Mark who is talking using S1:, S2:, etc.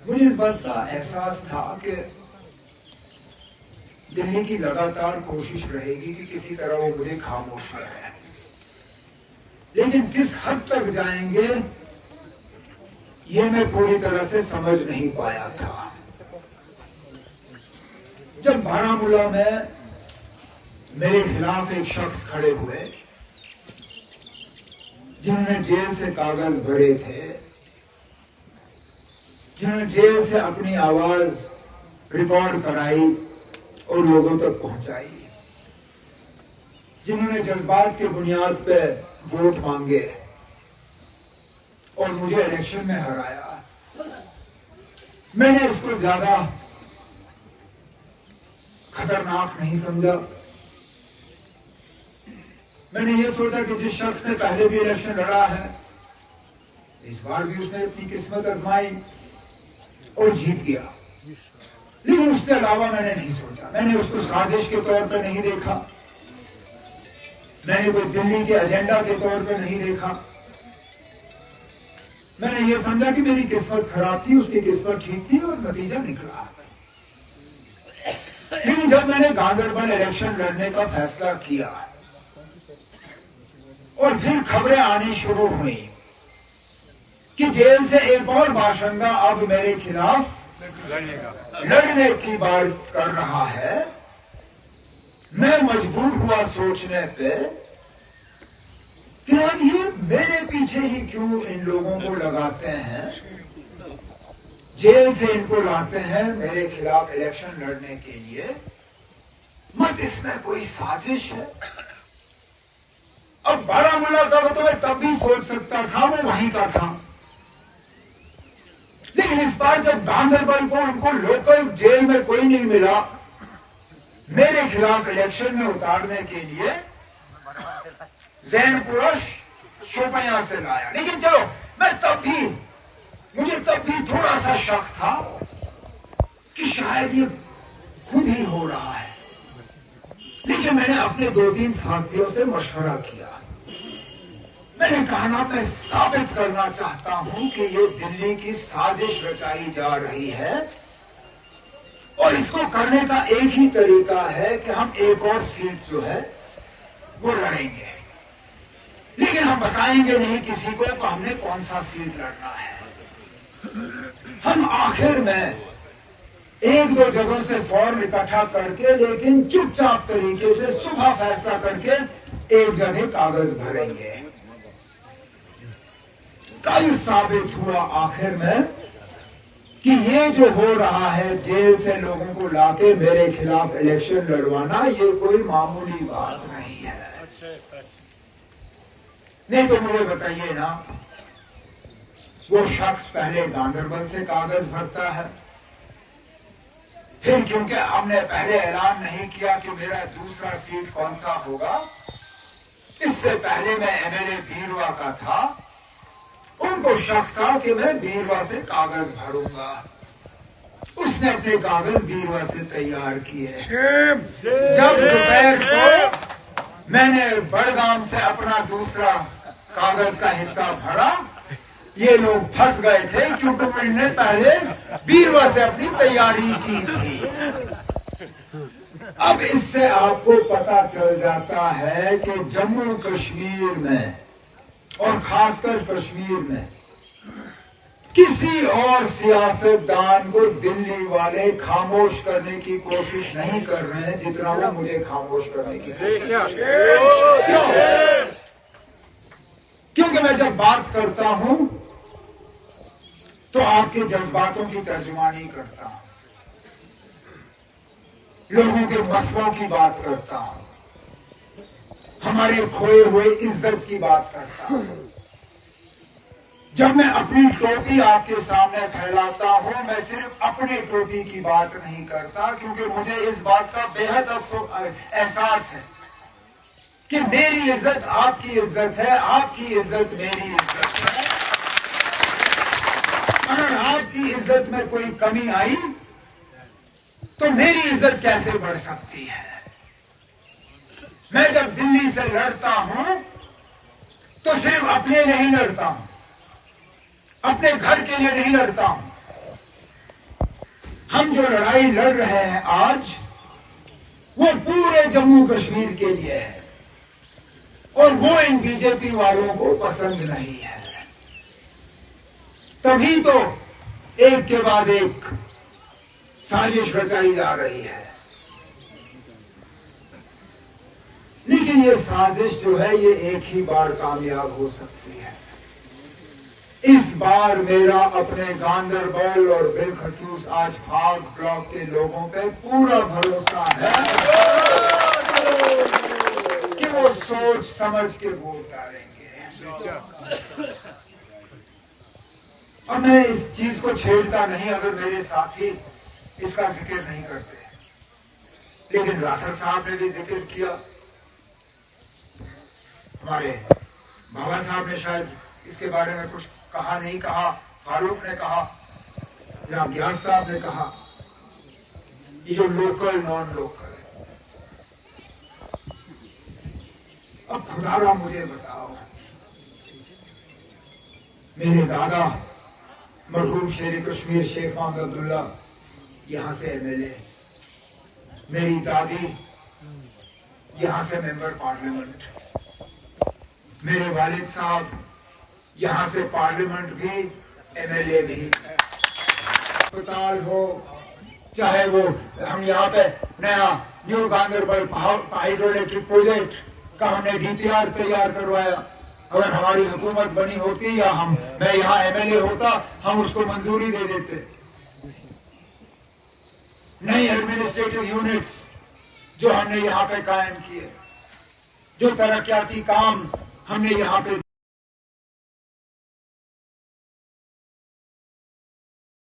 S1: मुझे इस बात का एहसास था कि दिल्ली की लगातार कोशिश रहेगी कि किसी तरह वो मुझे खामोश रहे, लेकिन किस हद तक जाएंगे ये मैं पूरी तरह से समझ नहीं पाया था। जब बारामूला में मेरे खिलाफ एक शख्स खड़े हुए जिन्होंने जेल से कागज भरे थे, जिन्होंने जेल से अपनी आवाज रिकॉर्ड कराई और लोगों तक पहुंचाई, जिन्होंने जज्बात के बुनियाद पे वोट मांगे और मुझे इलेक्शन में हराया, मैंने इसको ज्यादा खतरनाक नहीं समझा। मैंने ये सोचा कि जिस शख्स ने पहले भी इलेक्शन लड़ा है, इस बार भी उसने अपनी किस्मत आजमाई और जीत गया, लेकिन उससे अलावा मैंने नहीं सोचा। मैंने उसको साजिश के तौर पर नहीं देखा, मैंने कोई दिल्ली के एजेंडा के तौर पर नहीं देखा। मैंने ये समझा कि मेरी किस्मत खराब थी, उसकी किस्मत ठीक थी और नतीजा निकला। लेकिन जब मैंने गांधरबल इलेक्शन लड़ने का फैसला किया और फिर खबरें आनी शुरू हुई कि जेल से एक और बाशिंदा अब मेरे खिलाफ लड़ने की बात कर रहा है, मैं मजबूर हुआ सोचने पे कि यार ये मेरे पीछे ही क्यों इन लोगों को लगाते हैं, जेल से इनको लाते हैं मेरे खिलाफ इलेक्शन लड़ने के लिए, मत इसमें कोई साजिश है। अब बारामूला का तो मैं तब भी सोच सकता था, वो वहीं का था, लेकिन इस बार जब गांधरबल को उनको लोकल जेल में कोई नहीं मिला मेरे खिलाफ इलेक्शन में उतारने के लिए, जैनपुरा शोपियां से लाया। लेकिन चलो, मुझे तब भी थोड़ा सा शक था कि शायद ये खुद ही हो रहा है, लेकिन मैंने अपने 2-3 साथियों से मशवरा किया। मैंने कहा ना, मैं साबित करना चाहता हूं कि ये दिल्ली की साजिश रचाई जा रही है और इसको करने का एक ही तरीका है कि हम एक और सीट जो है वो लड़ेंगे, लेकिन हम बताएंगे नहीं किसी को कि हमने कौन सा सीट लड़ना है। हम आखिर में 1-2 जगहों से फॉर्म इकट्ठा करके, लेकिन चुपचाप तरीके से सुबह फैसला करके एक जगह कागज भरेंगे। कल साबित हुआ आखिर में कि ये जो हो रहा है, जेल से लोगों को लाके मेरे खिलाफ इलेक्शन लड़वाना, ये कोई मामूली बात नहीं है। नहीं तो मुझे बताइए ना, वो शख्स पहले गांधरबल से कागज भरता है, फिर क्योंकि हमने पहले ऐलान नहीं किया कि मेरा दूसरा सीट कौन सा होगा, इससे पहले मैं एमएलए बीरवा का था, उनको शक था कि मैं बीरवा से कागज भरूंगा, उसने अपने कागज बीरवा से तैयार किए। जब दोपहर को मैंने बड़गाम से अपना दूसरा कागज का हिस्सा भरा, ये लोग फंस गए थे क्योंकि मैंने पहले बीरवा से अपनी तैयारी की थी। अब इससे आपको पता चल जाता है कि जम्मू कश्मीर में और खासकर कश्मीर में किसी और सियासतदान को दिल्ली वाले खामोश करने की कोशिश नहीं कर रहे हैं जितना वो मुझे खामोश करने की कोशिश। क्यों? क्योंकि मैं जब बात करता हूं तो आपके जज्बातों की तर्जुमानी करता हूं, लोगों के मसलों की बात करता हूं, हमारे खोए हुए इज्जत की बात करता हूं। जब मैं अपनी टोपी आपके सामने फैलाता हूं, मैं सिर्फ अपनी टोपी की बात नहीं करता, क्योंकि मुझे इस बात का बेहद एहसास है कि मेरी इज्जत आपकी इज्जत है, आपकी इज्जत मेरी इज्जत है। अगर आपकी इज्जत में कोई कमी आई तो मेरी इज्जत कैसे बढ़ सकती है? मैं जब दिल्ली से लड़ता हूं तो सिर्फ अपने नहीं लड़ता हूं, अपने घर के लिए नहीं लड़ता हूं। हम जो लड़ाई लड़ रहे हैं आज, वो पूरे जम्मू कश्मीर के लिए है और वो इन बीजेपी वालों को पसंद नहीं है। तभी तो एक के बाद एक साजिश रचाई जा रही है। लेकिन ये साजिश जो है ये एक ही बार कामयाब हो सकती है। इस बार मेरा अपने गांदरबल और बिलखसूस आज फाग ब्लॉक के लोगों पे पूरा भरोसा है कि वो सोच समझ के वोट डालेंगे। और मैं इस चीज को छेड़ता नहीं अगर मेरे साथी इसका जिक्र नहीं करते। लेकिन राठौर साहब ने भी जिक्र किया, हमारे बाबा साहब ने शायद इसके बारे में कुछ कहा नहीं कहा, फारूक ने कहा या ग्यास साहब ने कहा, ये जो लोकल नॉन लोकल है। अब खुदारा मुझे बताओ, मेरे दादा मरहूम शेर कश्मीर शेख मोहम्मद अब्दुल्ला यहां से एमएलए, मेरी दादी यहां से मेंबर पार्लियामेंट, मेरे वालिद साहब यहां से पार्लियामेंट भी, एमएलए भी। अस्पताल हो, चाहे वो हम यहाँ पे नया न्यू गांदरबल हाइड्रोइलेक्ट्रिक प्रोजेक्ट का हमने डीपीआर तैयार करवाया। अगर हमारी हुकूमत बनी होती या मैं यहाँ एमएलए होता, हम उसको मंजूरी दे देते। नई एडमिनिस्ट्रेटिव यूनिट्स जो हमने यहाँ पे कायम किए, जो तरक्याती काम हमने यहाँ पे